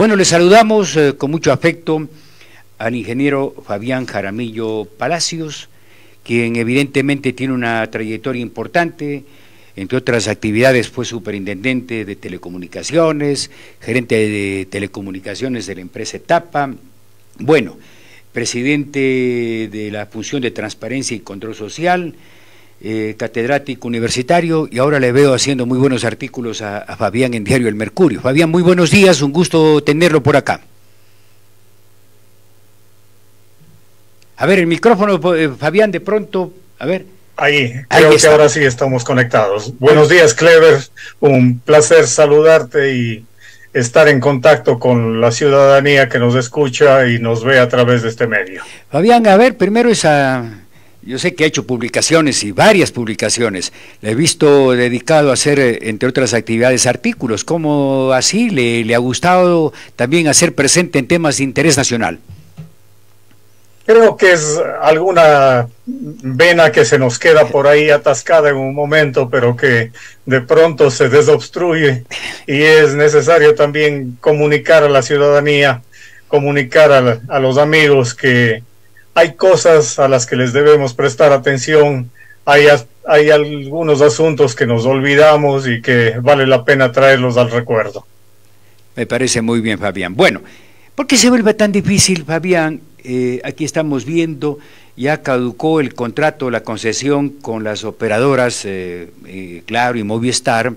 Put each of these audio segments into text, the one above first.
Bueno, le saludamos con mucho afecto al ingeniero Fabián Jaramillo Palacios, quien evidentemente tiene una trayectoria importante. Entre otras actividades fue superintendente de telecomunicaciones, gerente de telecomunicaciones de la empresa Etapa, bueno, presidente de la Función de Transparencia y Control Social, catedrático universitario, y ahora le veo haciendo muy buenos artículos a Fabián en Diario El Mercurio. Fabián, muy buenos días, un gusto tenerlo por acá. A ver, el micrófono, Fabián, de pronto, a ver. Ahí, creo que ahora sí estamos conectados. Buenos días, Clever, un placer saludarte y estar en contacto con la ciudadanía que nos escucha y nos ve a través de este medio. Fabián, a ver, primero yo sé que ha hecho publicaciones y varias publicaciones, le he visto dedicado a hacer, entre otras actividades, artículos. ¿Cómo así le ha gustado también hacer presente en temas de interés nacional? Creo que es alguna vena que se nos queda por ahí atascada en un momento, pero que de pronto se desobstruye, y es necesario también comunicar a la ciudadanía, comunicar a los amigos que hay cosas a las que les debemos prestar atención, hay algunos asuntos que nos olvidamos y que vale la pena traerlos al recuerdo. Me parece muy bien, Fabián. Bueno, ¿por qué se vuelve tan difícil, Fabián? Aquí estamos viendo, ya caducó el contrato, la concesión con las operadoras Claro y Movistar,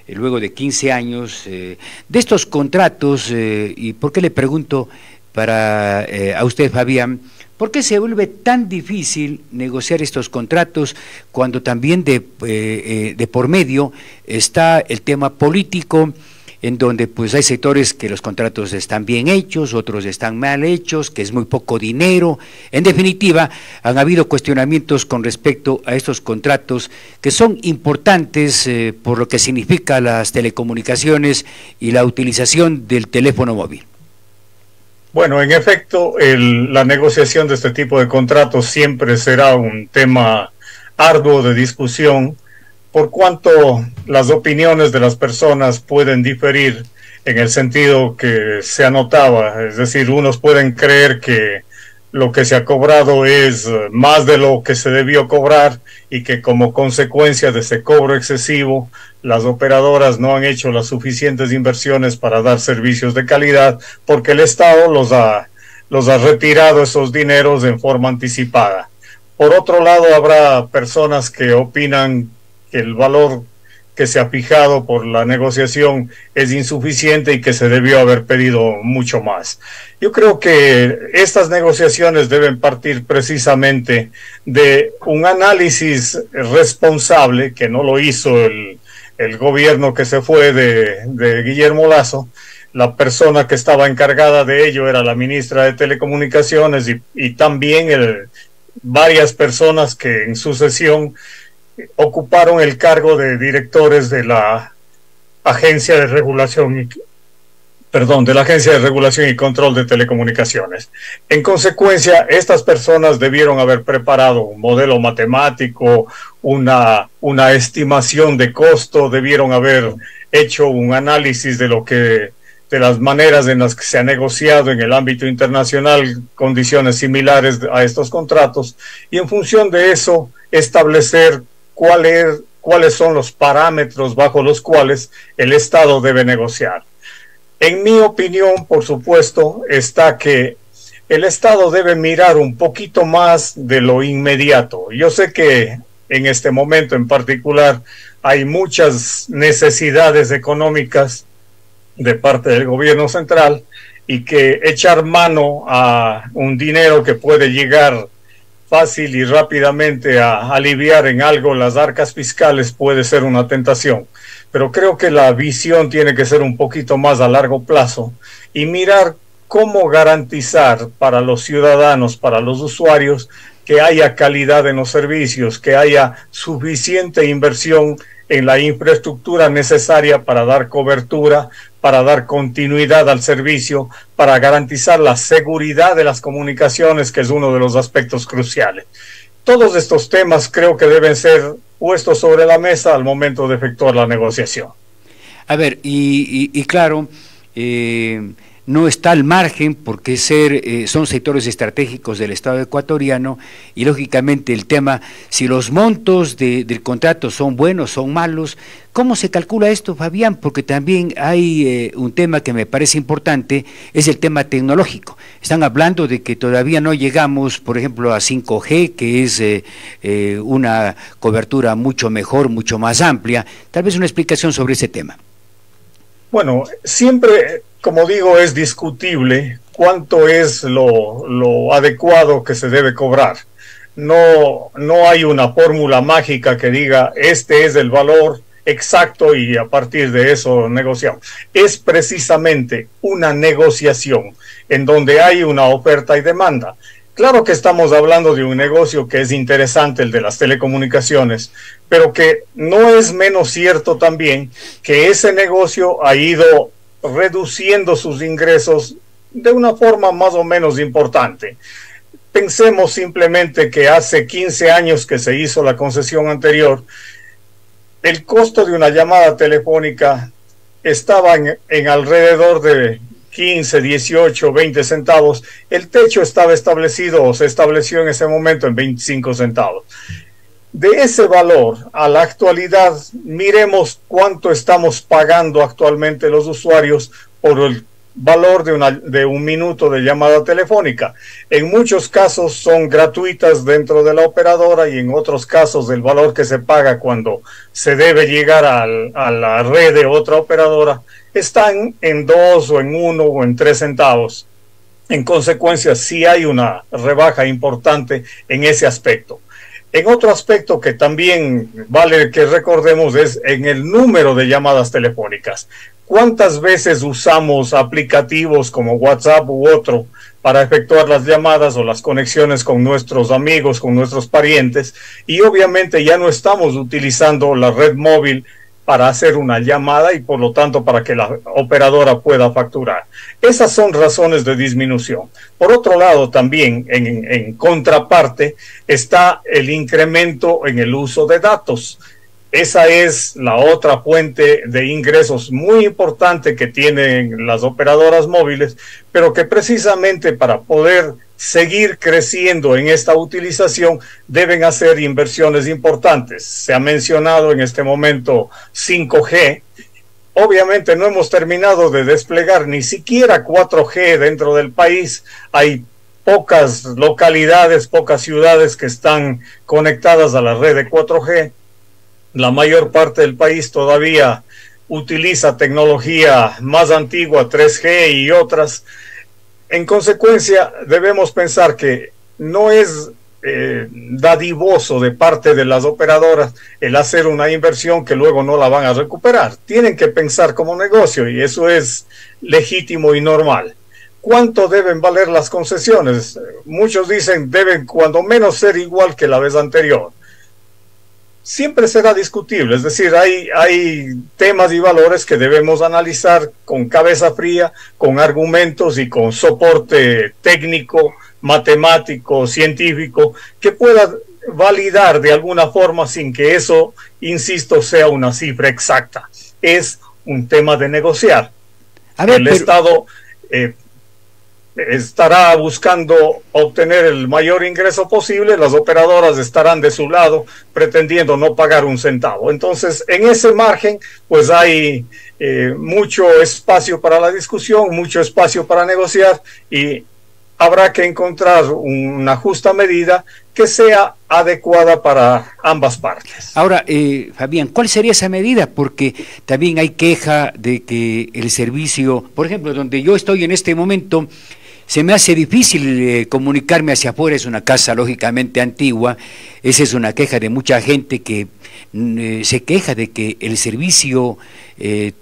luego de 15 años. De estos contratos, y por qué le pregunto a usted, Fabián, ¿por qué se vuelve tan difícil negociar estos contratos cuando también de por medio está el tema político, en donde pues hay sectores que los contratos están bien hechos, otros están mal hechos, que es muy poco dinero? En definitiva, han habido cuestionamientos con respecto a estos contratos que son importantes por lo que significa las telecomunicaciones y la utilización del teléfono móvil. Bueno, en efecto, la negociación de este tipo de contratos siempre será un tema arduo de discusión, por cuanto las opiniones de las personas pueden diferir en el sentido que se anotaba. Es decir, unos pueden creer que lo que se ha cobrado es más de lo que se debió cobrar y que como consecuencia de ese cobro excesivo, las operadoras no han hecho las suficientes inversiones para dar servicios de calidad, porque el Estado los ha retirado esos dineros en forma anticipada. Por otro lado, habrá personas que opinan que el valor que se ha fijado por la negociación es insuficiente y que se debió haber pedido mucho más. Yo creo que estas negociaciones deben partir precisamente de un análisis responsable, que no lo hizo el gobierno que se fue de Guillermo Lasso. La persona que estaba encargada de ello era la ministra de Telecomunicaciones y también varias personas que en sucesión ocuparon el cargo de directores de la Agencia de Regulación y Control de Telecomunicaciones. En consecuencia, estas personas debieron haber preparado un modelo matemático, una estimación de costo, debieron haber hecho un análisis de las maneras en las que se ha negociado en el ámbito internacional condiciones similares a estos contratos, y en función de eso establecer cuáles son los parámetros bajo los cuales el Estado debe negociar. En mi opinión, por supuesto, está que el Estado debe mirar un poquito más de lo inmediato. Yo sé que en este momento en particular hay muchas necesidades económicas de parte del gobierno central, y que echar mano a un dinero que puede llegar fácil y rápidamente a aliviar en algo las arcas fiscales puede ser una tentación, pero creo que la visión tiene que ser un poquito más a largo plazo y mirar cómo garantizar para los ciudadanos, para los usuarios, que haya calidad en los servicios, que haya suficiente inversión en la infraestructura necesaria para dar cobertura, para dar continuidad al servicio, para garantizar la seguridad de las comunicaciones, que es uno de los aspectos cruciales. Todos estos temas creo que deben ser puestos sobre la mesa al momento de efectuar la negociación. A ver, y claro, no está al margen porque son sectores estratégicos del Estado ecuatoriano y lógicamente el tema, si los montos del contrato son buenos, son malos, ¿cómo se calcula esto, Fabián? Porque también hay un tema que me parece importante, es el tema tecnológico. Están hablando de que todavía no llegamos, por ejemplo, a 5G, que es una cobertura mucho mejor, mucho más amplia. Tal vez una explicación sobre ese tema. Bueno, siempre, como digo, es discutible cuánto es lo adecuado que se debe cobrar. No hay una fórmula mágica que diga este es el valor exacto y a partir de eso negociamos. Es precisamente una negociación en donde hay una oferta y demanda. Claro que estamos hablando de un negocio que es interesante, el de las telecomunicaciones, pero que no es menos cierto también que ese negocio ha ido reduciendo sus ingresos de una forma más o menos importante. Pensemos simplemente que hace 15 años que se hizo la concesión anterior, el costo de una llamada telefónica estaba en alrededor de 15, 18, 20 centavos. El techo estaba establecido o se estableció en ese momento en 25 centavos. De ese valor a la actualidad, miremos cuánto estamos pagando actualmente los usuarios por el valor de un minuto de llamada telefónica. En muchos casos son gratuitas dentro de la operadora y en otros casos el valor que se paga cuando se debe llegar a la red de otra operadora están en 2 o en 1 o en 3 centavos. En consecuencia, sí hay una rebaja importante en ese aspecto. En otro aspecto que también vale que recordemos es en el número de llamadas telefónicas. ¿Cuántas veces usamos aplicativos como WhatsApp u otro para efectuar las llamadas o las conexiones con nuestros amigos, con nuestros parientes? Y obviamente ya no estamos utilizando la red móvil para hacer una llamada y por lo tanto para que la operadora pueda facturar. Esas son razones de disminución. Por otro lado, también en contraparte está el incremento en el uso de datos. Esa es la otra fuente de ingresos muy importante que tienen las operadoras móviles, pero que precisamente para poder seguir creciendo en esta utilización deben hacer inversiones importantes. Se ha mencionado en este momento 5G. Obviamente no hemos terminado de desplegar ni siquiera 4G dentro del país. Hay pocas localidades, pocas ciudades que están conectadas a la red de 4G. La mayor parte del país todavía utiliza tecnología más antigua, 3G y otras. En consecuencia, debemos pensar que no es dadivoso de parte de las operadoras el hacer una inversión que luego no la van a recuperar. Tienen que pensar como negocio y eso es legítimo y normal. ¿Cuánto deben valer las concesiones? Muchos dicen deben cuando menos ser igual que la vez anterior. Siempre será discutible, es decir, hay temas y valores que debemos analizar con cabeza fría, con argumentos y con soporte técnico, matemático, científico, que pueda validar de alguna forma sin que eso, insisto, sea una cifra exacta. Es un tema de negociar. El Estado estará buscando obtener el mayor ingreso posible, las operadoras estarán de su lado pretendiendo no pagar un centavo. Entonces, en ese margen, pues hay mucho espacio para la discusión, mucho espacio para negociar y habrá que encontrar una justa medida que sea adecuada para ambas partes. Ahora, Fabián, ¿cuál sería esa medida? Porque también hay queja de que el servicio, por ejemplo, donde yo estoy en este momento, se me hace difícil comunicarme hacia afuera, es una casa lógicamente antigua, esa es una queja de mucha gente que se queja de que el servicio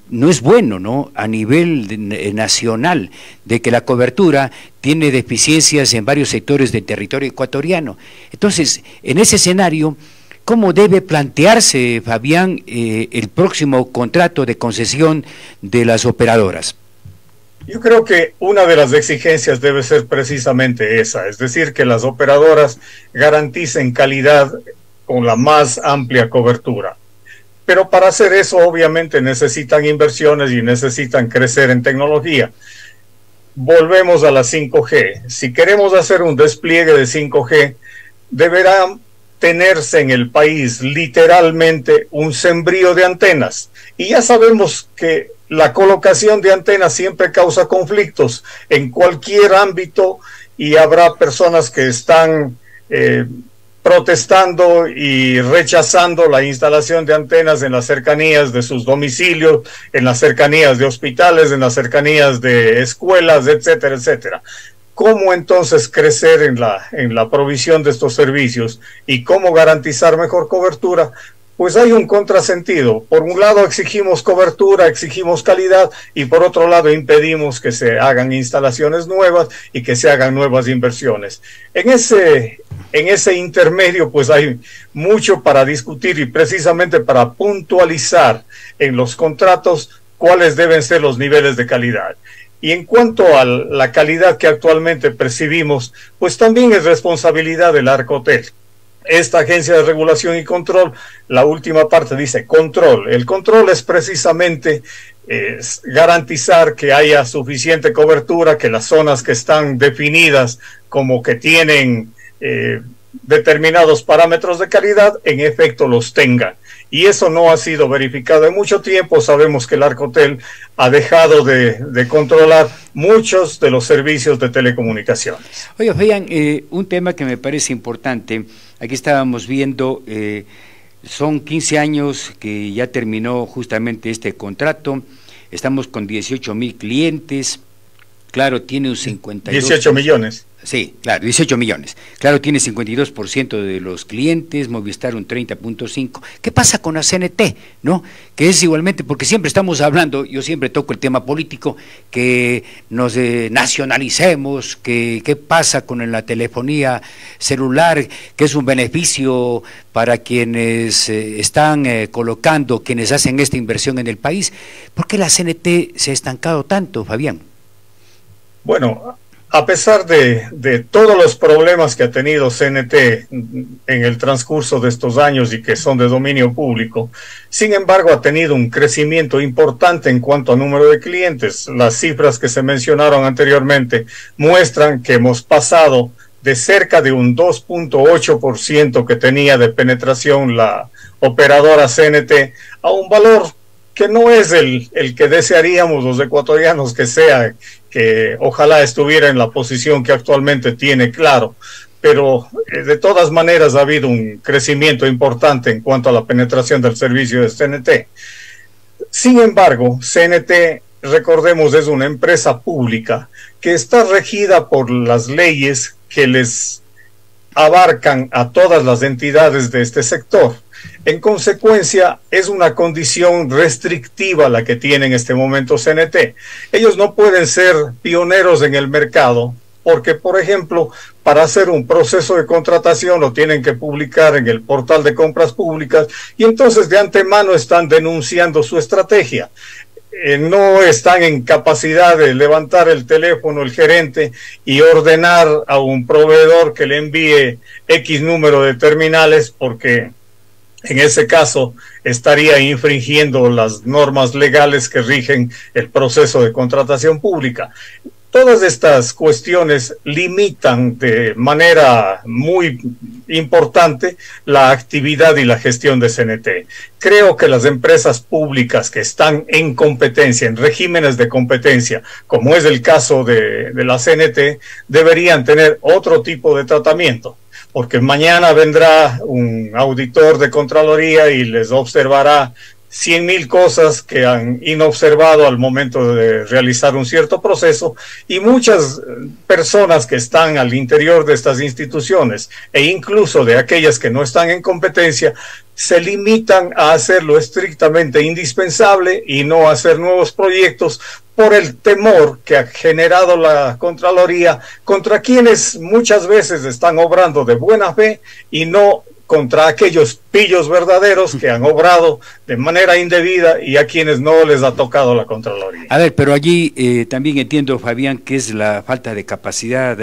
no es bueno, ¿no? A nivel nacional, de que la cobertura tiene deficiencias en varios sectores del territorio ecuatoriano. Entonces, en ese escenario, ¿cómo debe plantearse, Fabián, el próximo contrato de concesión de las operadoras? Yo creo que una de las exigencias debe ser precisamente esa, es decir, que las operadoras garanticen calidad con la más amplia cobertura. Pero para hacer eso obviamente necesitan inversiones y necesitan crecer en tecnología. volvemos a la 5G. Si queremos hacer un despliegue de 5G, deberá tenerse en el país literalmente un sembrío de antenas. Y ya sabemos que la colocación de antenas siempre causa conflictos en cualquier ámbito, y habrá personas que están protestando y rechazando la instalación de antenas en las cercanías de sus domicilios, en las cercanías de hospitales, en las cercanías de escuelas, etcétera, etcétera. ¿Cómo entonces crecer en la provisión de estos servicios y cómo garantizar mejor cobertura? Pues hay un contrasentido. Por un lado exigimos cobertura, exigimos calidad, y por otro lado impedimos que se hagan instalaciones nuevas y que se hagan nuevas inversiones. En ese intermedio pues hay mucho para discutir, y precisamente para puntualizar en los contratos cuáles deben ser los niveles de calidad. Y en cuanto a la calidad que actualmente percibimos, pues también es responsabilidad del Arcotel. Esta agencia de regulación y control, la última parte dice control. El control es precisamente garantizar que haya suficiente cobertura, que las zonas que están definidas como que tienen determinados parámetros de calidad, en efecto los tengan. Y eso no ha sido verificado en mucho tiempo. Sabemos que el Arcotel ha dejado de controlar muchos de los servicios de telecomunicaciones. Oye, vean, un tema que me parece importante, aquí estábamos viendo, son 15 años que ya terminó justamente este contrato, estamos con 18,000 clientes, claro, tiene un 52%. 18 millones. Sí, claro, 18 millones. Claro, tiene 52% de los clientes, Movistar un 30,5%. ¿Qué pasa con la CNT? ¿No? Que es igualmente, porque siempre estamos hablando, yo siempre toco el tema político, que nos nacionalicemos, que qué pasa con la telefonía celular, que es un beneficio para quienes están colocando, quienes hacen esta inversión en el país. ¿Por qué la CNT se ha estancado tanto, Fabián? Bueno, a pesar de todos los problemas que ha tenido CNT en el transcurso de estos años y que son de dominio público, sin embargo ha tenido un crecimiento importante en cuanto a número de clientes. Las cifras que se mencionaron anteriormente muestran que hemos pasado de cerca de un 2,8% que tenía de penetración la operadora CNT a un valor que no es el que desearíamos los ecuatorianos que sea, que ojalá estuviera en la posición que actualmente tiene, claro, pero de todas maneras ha habido un crecimiento importante en cuanto a la penetración del servicio de CNT. Sin embargo, CNT, recordemos, es una empresa pública que está regida por las leyes que les abarcan a todas las entidades de este sector. En consecuencia, es una condición restrictiva la que tiene en este momento CNT. Ellos no pueden ser pioneros en el mercado porque, por ejemplo, para hacer un proceso de contratación lo tienen que publicar en el portal de compras públicas y entonces de antemano están denunciando su estrategia. No están en capacidad de levantar el teléfono el gerente y ordenar a un proveedor que le envíe X número de terminales, porque en ese caso estaría infringiendo las normas legales que rigen el proceso de contratación pública. Todas estas cuestiones limitan de manera muy importante la actividad y la gestión de CNT. Creo que las empresas públicas que están en competencia, en regímenes de competencia, como es el caso de la CNT, deberían tener otro tipo de tratamiento, porque mañana vendrá un auditor de Contraloría y les observará 100,000 cosas que han inobservado al momento de realizar un cierto proceso, y muchas personas que están al interior de estas instituciones e incluso de aquellas que no están en competencia se limitan a hacer lo estrictamente indispensable y no hacer nuevos proyectos por el temor que ha generado la Contraloría contra quienes muchas veces están obrando de buena fe y no contra aquellos pillos verdaderos que han obrado de manera indebida y a quienes no les ha tocado la Contraloría. A ver, pero allí también entiendo, Fabián, que es la falta de capacidad,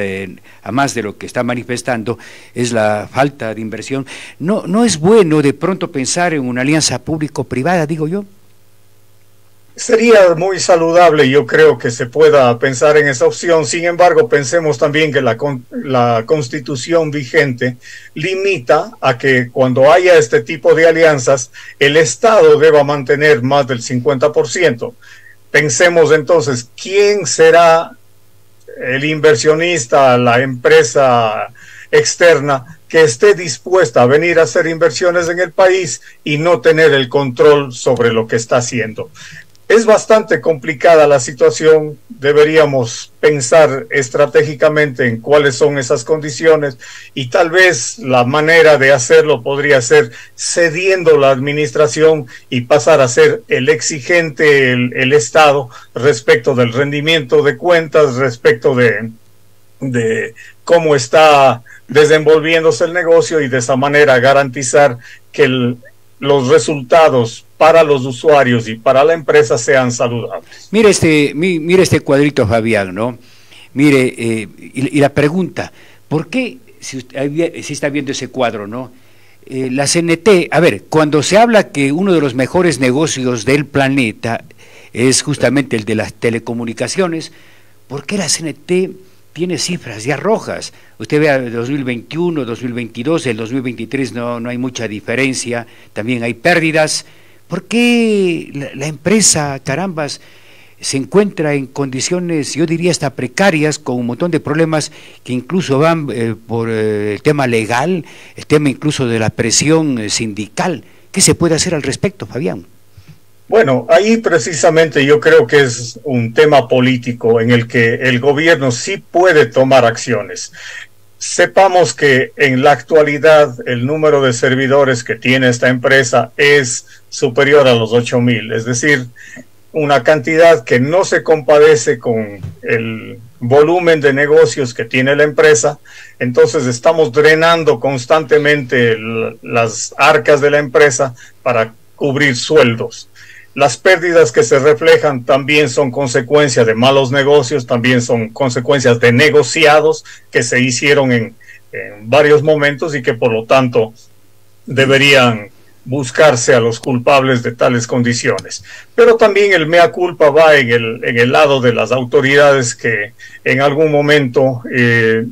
a más de lo que está manifestando, es la falta de inversión. No es bueno de pronto pensar en una alianza público-privada, digo yo. Sería muy saludable, yo creo que se pueda pensar en esa opción. Sin embargo, pensemos también que la constitución vigente limita a que cuando haya este tipo de alianzas, el Estado deba mantener más del 50%. Pensemos entonces, ¿quién será el inversionista, la empresa externa que esté dispuesta a venir a hacer inversiones en el país y no tener el control sobre lo que está haciendo? Es bastante complicada la situación, deberíamos pensar estratégicamente en cuáles son esas condiciones y tal vez la manera de hacerlo podría ser cediendo la administración y pasar a ser el exigente el Estado respecto del rendimiento de cuentas, respecto de cómo está desenvolviéndose el negocio y de esa manera garantizar que los resultados para los usuarios y para la empresa sean saludables. Mire este cuadrito, Fabián, ¿no? Mire, y la pregunta, ¿por qué, si está viendo ese cuadro, ¿no? La CNT, a ver, cuando se habla que uno de los mejores negocios del planeta es justamente el de las telecomunicaciones, ¿por qué la CNT tiene cifras ya rojas? Usted vea el 2021, 2022, el 2023 no hay mucha diferencia, también hay pérdidas. ¿Por qué la empresa, carambas, se encuentra en condiciones, yo diría hasta precarias, con un montón de problemas que incluso van por el tema legal, el tema incluso de la presión sindical? ¿Qué se puede hacer al respecto, Fabián? Bueno, ahí precisamente yo creo que es un tema político en el que el gobierno sí puede tomar acciones. Sepamos que en la actualidad el número de servidores que tiene esta empresa es superior a los 8,000, es decir, una cantidad que no se compadece con el volumen de negocios que tiene la empresa. Entonces estamos drenando constantemente las arcas de la empresa para cubrir sueldos. Las pérdidas que se reflejan también son consecuencia de malos negocios, también son consecuencias de negociados que se hicieron en varios momentos y que por lo tanto deberían buscarse a los culpables de tales condiciones. Pero también el mea culpa va en el lado de las autoridades que en algún momento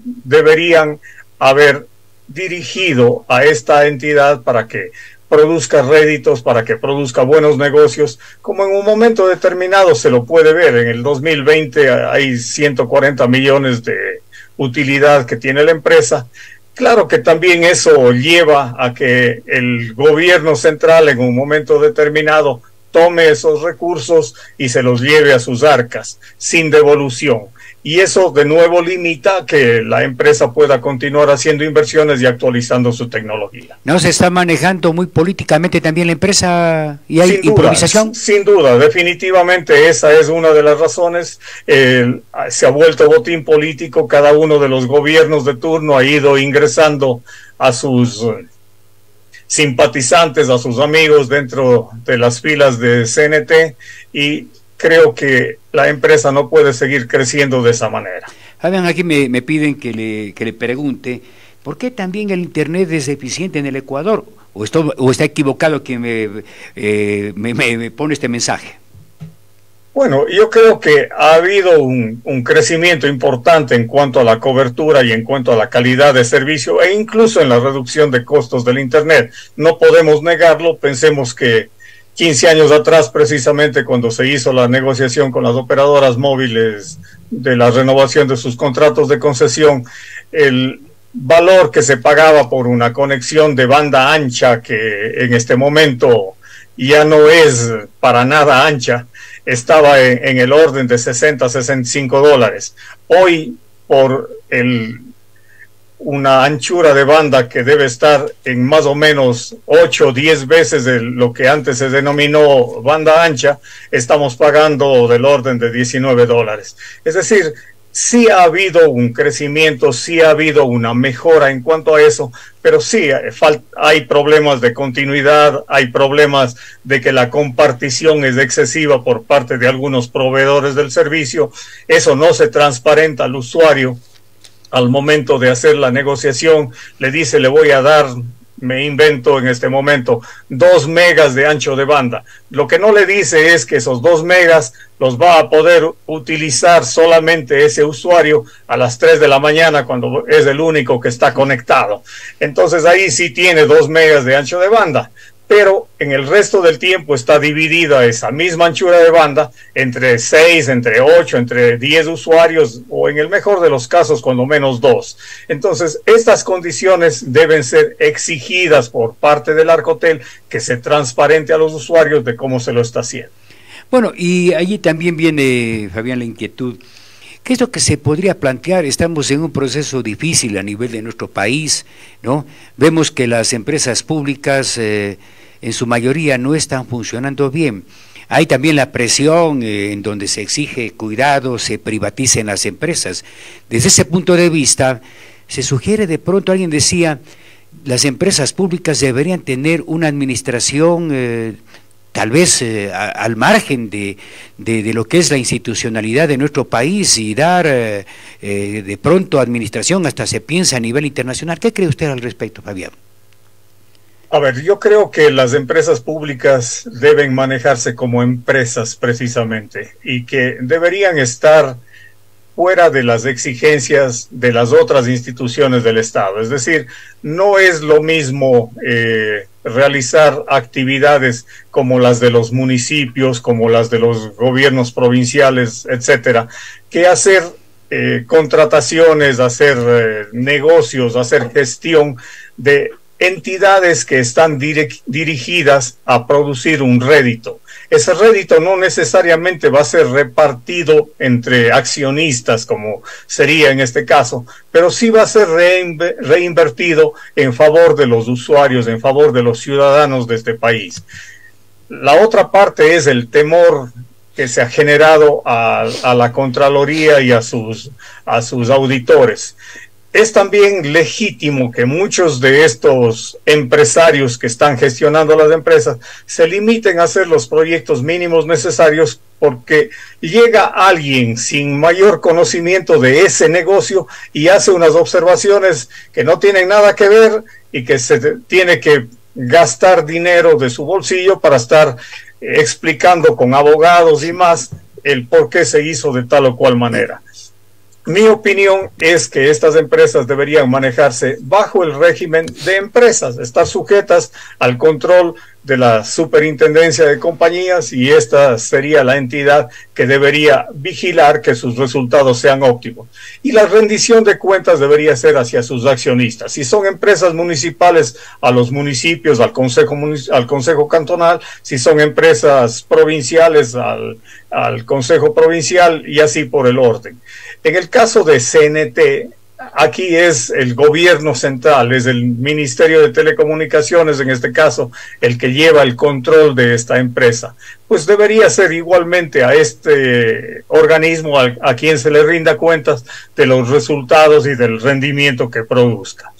deberían haber dirigido a esta entidad para que produzca réditos, para que produzca buenos negocios, como en un momento determinado se lo puede ver. En el 2020 hay 140 millones de utilidad que tiene la empresa. Claro que también eso lleva a que el gobierno central en un momento determinado tome esos recursos y se los lleve a sus arcas sin devolución. Y eso de nuevo limita que la empresa pueda continuar haciendo inversiones y actualizando su tecnología. ¿No se está manejando muy políticamente también la empresa y hay improvisación? Sin duda, definitivamente esa es una de las razones. Se ha vuelto botín político, cada uno de los gobiernos de turno ha ido ingresando a sus simpatizantes, a sus amigos dentro de las filas de CNT y creo que la empresa no puede seguir creciendo de esa manera. Fabián, aquí me piden que le pregunte, ¿por qué también el Internet es deficiente en el Ecuador? ¿O está equivocado quien me pone este mensaje? Bueno, yo creo que ha habido un crecimiento importante en cuanto a la cobertura y en cuanto a la calidad de servicio e incluso en la reducción de costos del Internet. No podemos negarlo, pensemos que 15 años atrás, precisamente cuando se hizo la negociación con las operadoras móviles de la renovación de sus contratos de concesión, el valor que se pagaba por una conexión de banda ancha, que en este momento ya no es para nada ancha, estaba en el orden de 60 a 65 dólares. Hoy, por una anchura de banda que debe estar en más o menos 8 o 10 veces de lo que antes se denominó banda ancha, estamos pagando del orden de 19 dólares. Es decir, sí ha habido un crecimiento, sí ha habido una mejora en cuanto a eso, pero sí hay problemas de continuidad, hay problemas de que la compartición es excesiva por parte de algunos proveedores del servicio. Eso no se transparenta al usuario. Al momento de hacer la negociación, le dice, le voy a dar me invento en este momento, 2 megas de ancho de banda. Lo que no le dice es que esos 2 megas los va a poder utilizar solamente ese usuario a las 3 de la mañana cuando es el único que está conectado. Entonces ahí sí tiene 2 megas de ancho de banda, pero en el resto del tiempo está dividida esa misma anchura de banda entre 6, entre 8, entre 10 usuarios, o en el mejor de los casos cuando menos 2. Entonces estas condiciones deben ser exigidas por parte del Arcotel, que se transparente a los usuarios de cómo se lo está haciendo. Bueno, y allí también viene, Fabián, la inquietud. ¿Qué es lo que se podría plantear? Estamos en un proceso difícil a nivel de nuestro país, ¿no? Vemos que las empresas públicas en su mayoría no están funcionando bien. Hay también la presión en donde se exige cuidado, se privaticen las empresas. Desde ese punto de vista, se sugiere de pronto, alguien decía, las empresas públicas deberían tener una administración tal vez al margen de lo que es la institucionalidad de nuestro país y dar de pronto administración, hasta se piensa a nivel internacional. ¿Qué cree usted al respecto, Fabián? A ver, yo creo que las empresas públicas deben manejarse como empresas precisamente y que deberían estar fuera de las exigencias de las otras instituciones del Estado. Es decir, no es lo mismo realizar actividades como las de los municipios, como las de los gobiernos provinciales, etcétera, que hacer contrataciones, hacer negocios, hacer gestión de entidades que están dirigidas a producir un rédito. Ese rédito no necesariamente va a ser repartido entre accionistas, como sería en este caso, pero sí va a ser reinvertido en favor de los usuarios, en favor de los ciudadanos de este país. La otra parte es el temor que se ha generado a la Contraloría y a sus auditores. Es también legítimo que muchos de estos empresarios que están gestionando las empresas se limiten a hacer los proyectos mínimos necesarios, porque llega alguien sin mayor conocimiento de ese negocio y hace unas observaciones que no tienen nada que ver y que se tiene que gastar dinero de su bolsillo para estar explicando con abogados y más el por qué se hizo de tal o cual manera. Mi opinión es que estas empresas deberían manejarse bajo el régimen de empresas, estar sujetas al control de la Superintendencia de Compañías, y esta sería la entidad que debería vigilar que sus resultados sean óptimos. Y la rendición de cuentas debería ser hacia sus accionistas. Si son empresas municipales, a los municipios, al Consejo Cantonal; si son empresas provinciales, al Consejo Provincial, y así por el orden. En el caso de CNT, aquí es el gobierno central, es el Ministerio de Telecomunicaciones, en este caso, el que lleva el control de esta empresa. Pues debería ser igualmente a este organismo a quien se le rinda cuentas de los resultados y del rendimiento que produzca.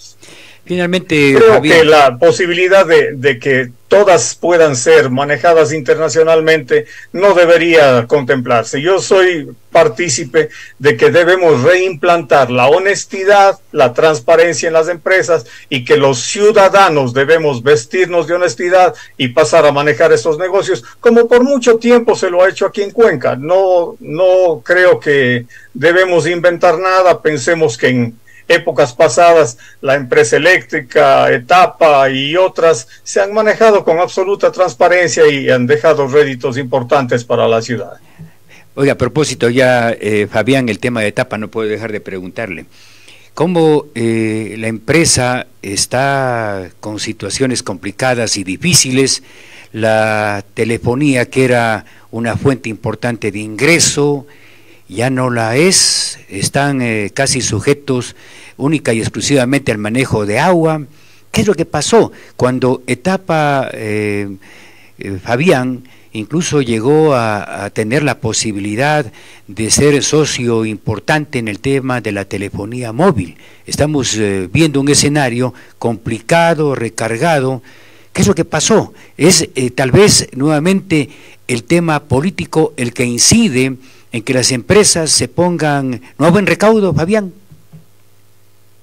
Finalmente, creo Javier, que la posibilidad de que todas puedan ser manejadas internacionalmente no debería contemplarse. Yo soy partícipe de que debemos reimplantar la honestidad, la transparencia en las empresas, y que los ciudadanos debemos vestirnos de honestidad y pasar a manejar estos negocios, como por mucho tiempo se lo ha hecho aquí en Cuenca. No creo que debemos inventar nada. Pensemos que en épocas pasadas la empresa eléctrica, Etapa y otras se han manejado con absoluta transparencia y han dejado réditos importantes para la ciudad. Oiga, a propósito ya, Fabián, el tema de Etapa, no puedo dejar de preguntarle. ¿Cómo la empresa está con situaciones complicadas y difíciles? La telefonía, que era una fuente importante de ingreso, ya no la es, están casi sujetos única y exclusivamente al manejo de agua. ¿Qué es lo que pasó cuando Etapa, Fabián, incluso llegó a tener la posibilidad de ser socio importante en el tema de la telefonía móvil? Estamos viendo un escenario complicado, recargado. ¿Qué es lo que pasó? ¿Es tal vez nuevamente el tema político el que incide en que las empresas se pongan no a buen recaudo, Fabián?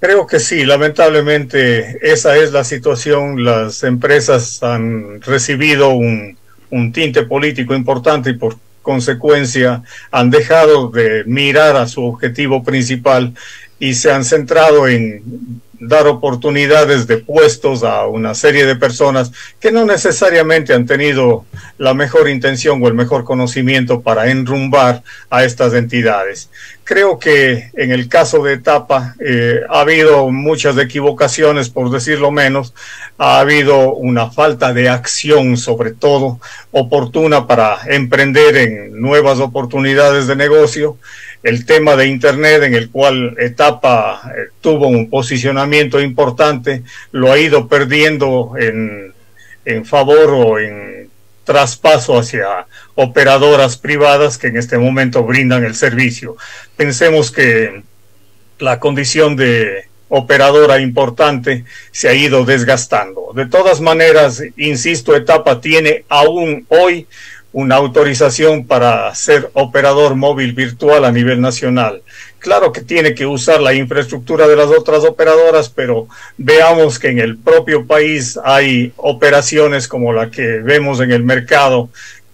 Creo que sí, lamentablemente esa es la situación. Las empresas han recibido un tinte político importante y por consecuencia han dejado de mirar a su objetivo principal y se han centrado en dar oportunidades de puestos a una serie de personas que no necesariamente han tenido la mejor intención o el mejor conocimiento para enrumbar a estas entidades. Creo que en el caso de Etapa ha habido muchas equivocaciones, por decirlo menos. Ha habido una falta de acción, sobre todo oportuna, para emprender en nuevas oportunidades de negocio. El tema de Internet, en el cual Etapa tuvo un posicionamiento importante, lo ha ido perdiendo en favor o en traspaso hacia operadoras privadas que en este momento brindan el servicio. Pensemos que la condición de operadora importante se ha ido desgastando. De todas maneras, insisto, Etapa tiene aún hoy una autorización para ser operador móvil virtual a nivel nacional. Claro que tiene que usar la infraestructura de las otras operadoras, pero veamos que en el propio país hay operaciones como la que vemos en el mercado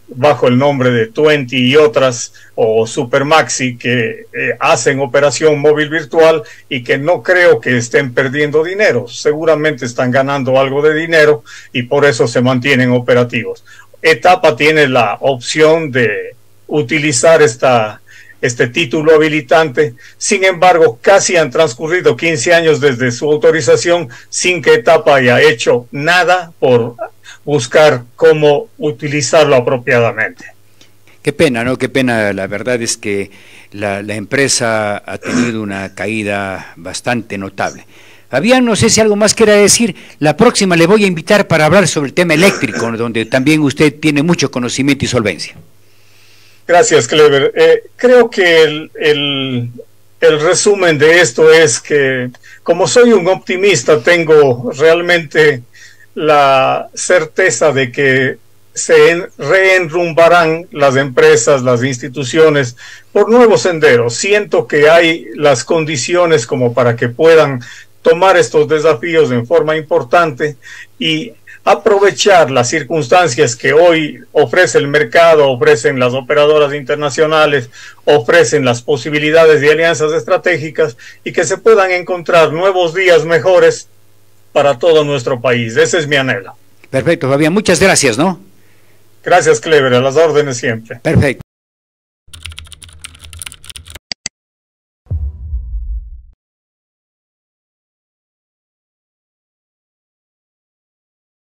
bajo el nombre de Tuenti y otras, o Supermaxi, que hacen operación móvil virtual y que no creo que estén perdiendo dinero. Seguramente están ganando algo de dinero y por eso se mantienen operativos. Etapa tiene la opción de utilizar este título habilitante. Sin embargo, casi han transcurrido 15 años desde su autorización sin que Etapa haya hecho nada por buscar cómo utilizarlo apropiadamente. Qué pena, ¿no? Qué pena. La verdad es que la empresa ha tenido una caída bastante notable. Fabián, no sé si algo más quiera decir. La próxima le voy a invitar para hablar sobre el tema eléctrico, donde también usted tiene mucho conocimiento y solvencia. Gracias, Clever. Creo que el resumen de esto es que, como soy un optimista, tengo realmente la certeza de que se reenrumbarán las empresas, las instituciones por nuevos senderos. Siento que hay las condiciones como para que puedan tomar estos desafíos en forma importante y aprovechar las circunstancias que hoy ofrece el mercado, ofrecen las operadoras internacionales, ofrecen las posibilidades de alianzas estratégicas y que se puedan encontrar nuevos días mejores para todo nuestro país. Ese es mi anhelo. Perfecto, Fabián. Muchas gracias, ¿no? Gracias, Clever. A las órdenes siempre. Perfecto.